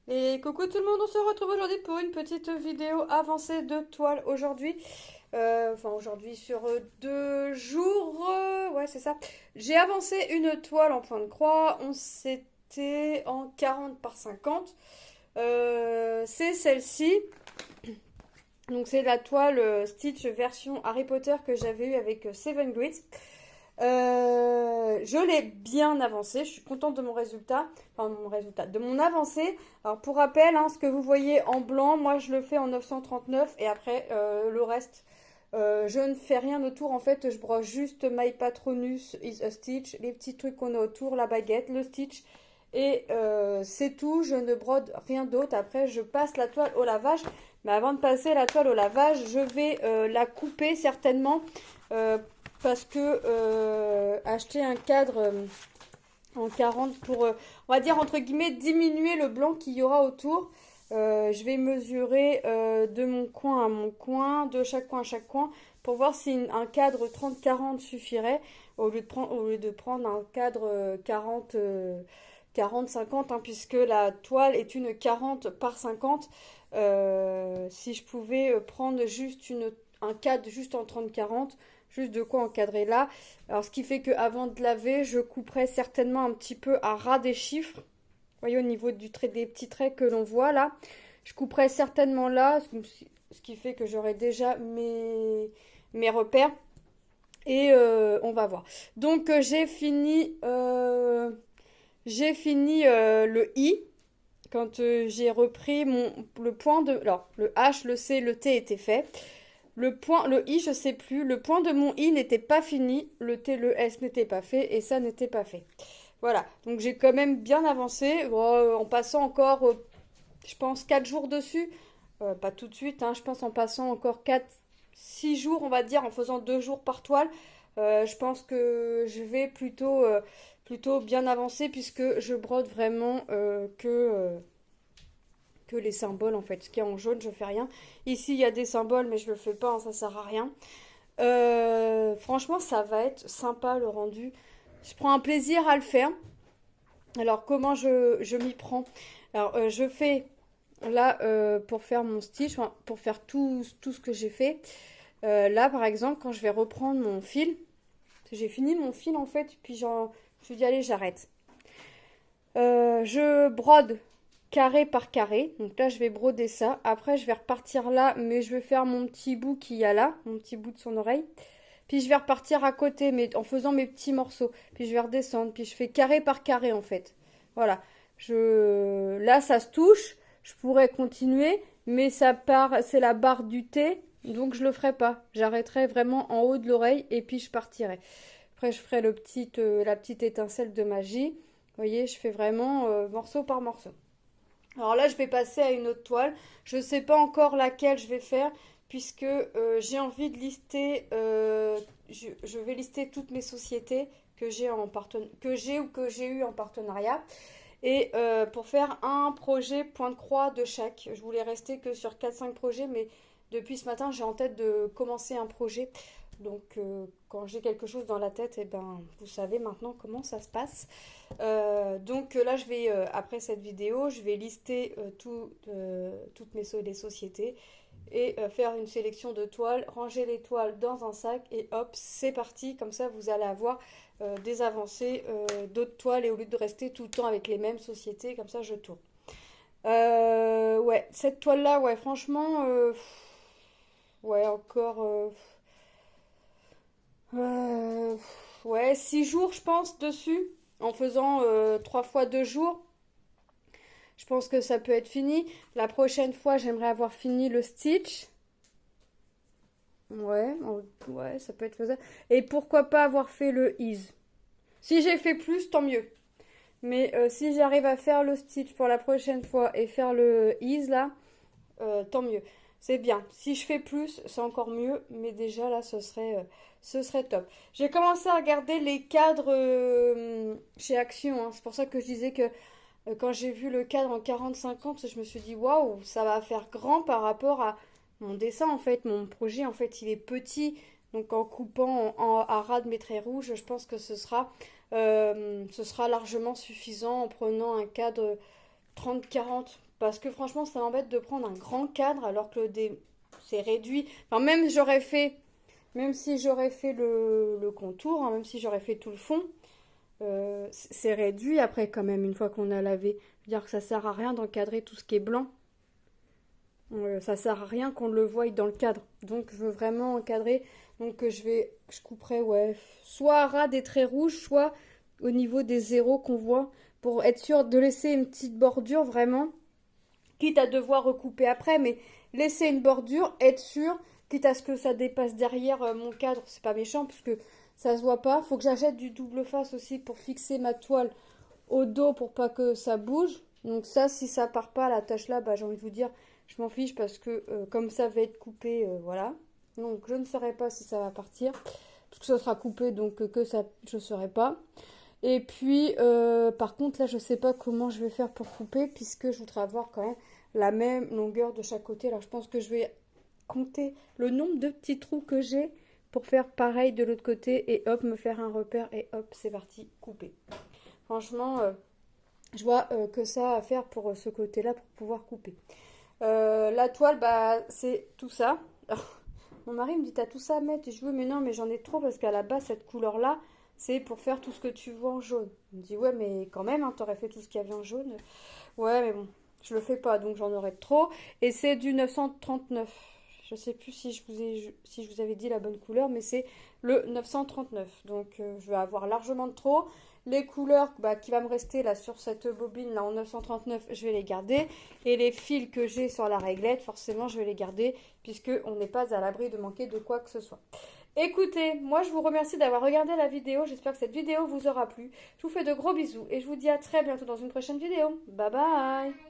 Et coucou tout le monde, on se retrouve aujourd'hui pour une petite vidéo avancée de toile aujourd'hui. Aujourd'hui sur 2 jours, ouais c'est ça. J'ai avancé une toile en point de croix, on s'était en 40 par 50. C'est celle-ci, donc c'est la toile Stitch version Harry Potter que j'avais eu avec Seven Grids. Je l'ai bien avancé, je suis contente de mon résultat, de mon avancée. Alors pour rappel, hein, ce que vous voyez en blanc, moi je le fais en 939 et après le reste, je ne fais rien autour. En fait, je broche juste My Patronus is a Stitch, les petits trucs qu'on a autour, la baguette, le Stitch et c'est tout. Je ne brode rien d'autre. Après, je passe la toile au lavage. Mais avant de passer la toile au lavage, je vais la couper certainement. euh, Parce que acheter un cadre en 40 pour, on va dire entre guillemets, diminuer le blanc qu'il y aura autour. Je vais mesurer de mon coin à mon coin, de chaque coin à chaque coin, pour voir si un cadre 30-40 suffirait, au lieu de prendre un cadre 40-50, hein, puisque la toile est une 40 par 50. Si je pouvais prendre juste un cadre juste en 30-40, juste de quoi encadrer là. Alors, ce qui fait qu'avant de laver, je couperai certainement un petit peu à ras des chiffres. Vous voyez, au niveau des petits traits que l'on voit là. Je couperai certainement là, ce qui fait que j'aurai déjà mes repères. Et on va voir. Donc, j'ai fini le I. Quand j'ai repris le point de... Alors, le H, le C, le T étaient faits. Le I, je sais plus. Le point de mon I n'était pas fini. Le T, le S n'était pas fait. Et ça n'était pas fait. Voilà. Donc j'ai quand même bien avancé. Bon, en passant encore, je pense, 4 jours dessus. Pas tout de suite, hein, je pense en passant encore 4, 6 jours, on va dire, en faisant 2 jours par toile. Je pense que je vais plutôt bien avancer puisque je brode vraiment que les symboles en fait. Ce qui est en jaune, je fais rien. Ici, il y a des symboles, mais je le fais pas, hein, ça sert à rien. Franchement, ça va être sympa le rendu. Je prends un plaisir à le faire. Alors, comment je m'y prends? Alors, je fais là pour faire mon stitch, enfin, pour faire tout ce que j'ai fait. Là, par exemple, quand je vais reprendre mon fil, j'ai fini mon fil en fait, puis je me suis dit, allez, j'arrête. Je brode carré par carré. Donc là, je vais broder ça. Après, je vais repartir là, mais je vais faire mon petit bout qu'il y a là, mon petit bout de son oreille. Puis je vais repartir à côté, mais en faisant mes petits morceaux. Puis je vais redescendre. Puis je fais carré par carré en fait. Voilà. Là, ça se touche. Je pourrais continuer, mais ça part. C'est la barre du T, donc je le ferai pas. J'arrêterai vraiment en haut de l'oreille et puis je partirai. Après, je ferai la petite étincelle de magie. Vous voyez, je fais vraiment morceau par morceau. Alors là, je vais passer à une autre toile. Je ne sais pas encore laquelle je vais faire puisque j'ai envie de lister. Je vais lister toutes mes sociétés que j'ai ou que j'ai eu en partenariat. Et pour faire un projet point de croix de chaque. Je voulais rester que sur 4-5 projets, mais depuis ce matin, j'ai en tête de commencer un projet. Donc quand j'ai quelque chose dans la tête, eh ben, vous savez maintenant comment ça se passe. Donc là, après cette vidéo, je vais lister toutes les sociétés et faire une sélection de toiles, ranger les toiles dans un sac et hop, c'est parti. Comme ça, vous allez avoir des avancées d'autres toiles et au lieu de rester tout le temps avec les mêmes sociétés, comme ça, je tourne. Ouais, cette toile-là, ouais, franchement, ouais, encore, euh, ouais, 6 jours, je pense, dessus, en faisant 3 fois 2 jours. Je pense que ça peut être fini. La prochaine fois, j'aimerais avoir fini le stitch. Ouais, ouais, ça peut être faisable. Et pourquoi pas avoir fait le ease. Si j'ai fait plus, tant mieux. Mais si j'arrive à faire le stitch pour la prochaine fois et faire le ease là, tant mieux. C'est bien. Si je fais plus, c'est encore mieux. Mais déjà là, ce serait top. J'ai commencé à regarder les cadres chez Action, hein. C'est pour ça que je disais que quand j'ai vu le cadre en 40-50, je me suis dit waouh, ça va faire grand par rapport à mon dessin en fait. Mon projet en fait, il est petit. Donc en coupant à ras de mes traits rouges, je pense que ce sera largement suffisant en prenant un cadre 30-40 Parce que franchement, ça m'embête de prendre un grand cadre alors que c'est réduit. Enfin, même j'aurais fait, même si j'aurais fait le contour, hein, même si j'aurais fait tout le fond, c'est réduit après quand même une fois qu'on a lavé. Je veux dire que ça sert à rien d'encadrer tout ce qui est blanc. Ça sert à rien qu'on le voie dans le cadre. Donc je veux vraiment encadrer. Donc je couperai, ouais, soit à ras des traits rouges, soit au niveau des zéros qu'on voit, pour être sûr de laisser une petite bordure vraiment, quitte à devoir recouper après, mais laisser une bordure, être sûr, quitte à ce que ça dépasse derrière mon cadre, c'est pas méchant, puisque ça se voit pas. Faut que j'achète du double face aussi pour fixer ma toile au dos pour pas que ça bouge. Donc ça, si ça part pas, la tâche là, bah j'ai envie de vous dire, je m'en fiche parce que comme ça va être coupé, voilà. Donc je ne saurais pas si ça va partir, parce que ça sera coupé, donc que ça, je ne saurais pas. Et puis, par contre, là, je sais pas comment je vais faire pour couper, puisque je voudrais avoir quand même la même longueur de chaque côté. Alors, je pense que je vais compter le nombre de petits trous que j'ai pour faire pareil de l'autre côté, et hop, me faire un repère, et hop, c'est parti, couper. Franchement, je vois que ça à faire pour ce côté-là, pour pouvoir couper. La toile, bah, c'est tout ça. Alors, mon mari me dit, t'as tout ça à mettre? Je dis, oui, mais non, mais j'en ai trop, parce qu'à la base, cette couleur-là, c'est pour faire tout ce que tu vois en jaune. Il me dit, ouais, mais quand même, hein, t'aurais fait tout ce qu'il y avait en jaune. Ouais, mais bon, je le fais pas, donc j'en aurais trop. Et c'est du 939. Je sais plus si je vous avais dit la bonne couleur, mais c'est le 939. Donc je vais avoir largement de trop. Les couleurs bah, qui va me rester là sur cette bobine là en 939, je vais les garder. Et les fils que j'ai sur la réglette, forcément je vais les garder, puisque on n'est pas à l'abri de manquer de quoi que ce soit. Écoutez, moi je vous remercie d'avoir regardé la vidéo. J'espère que cette vidéo vous aura plu. Je vous fais de gros bisous et je vous dis à très bientôt dans une prochaine vidéo. Bye bye!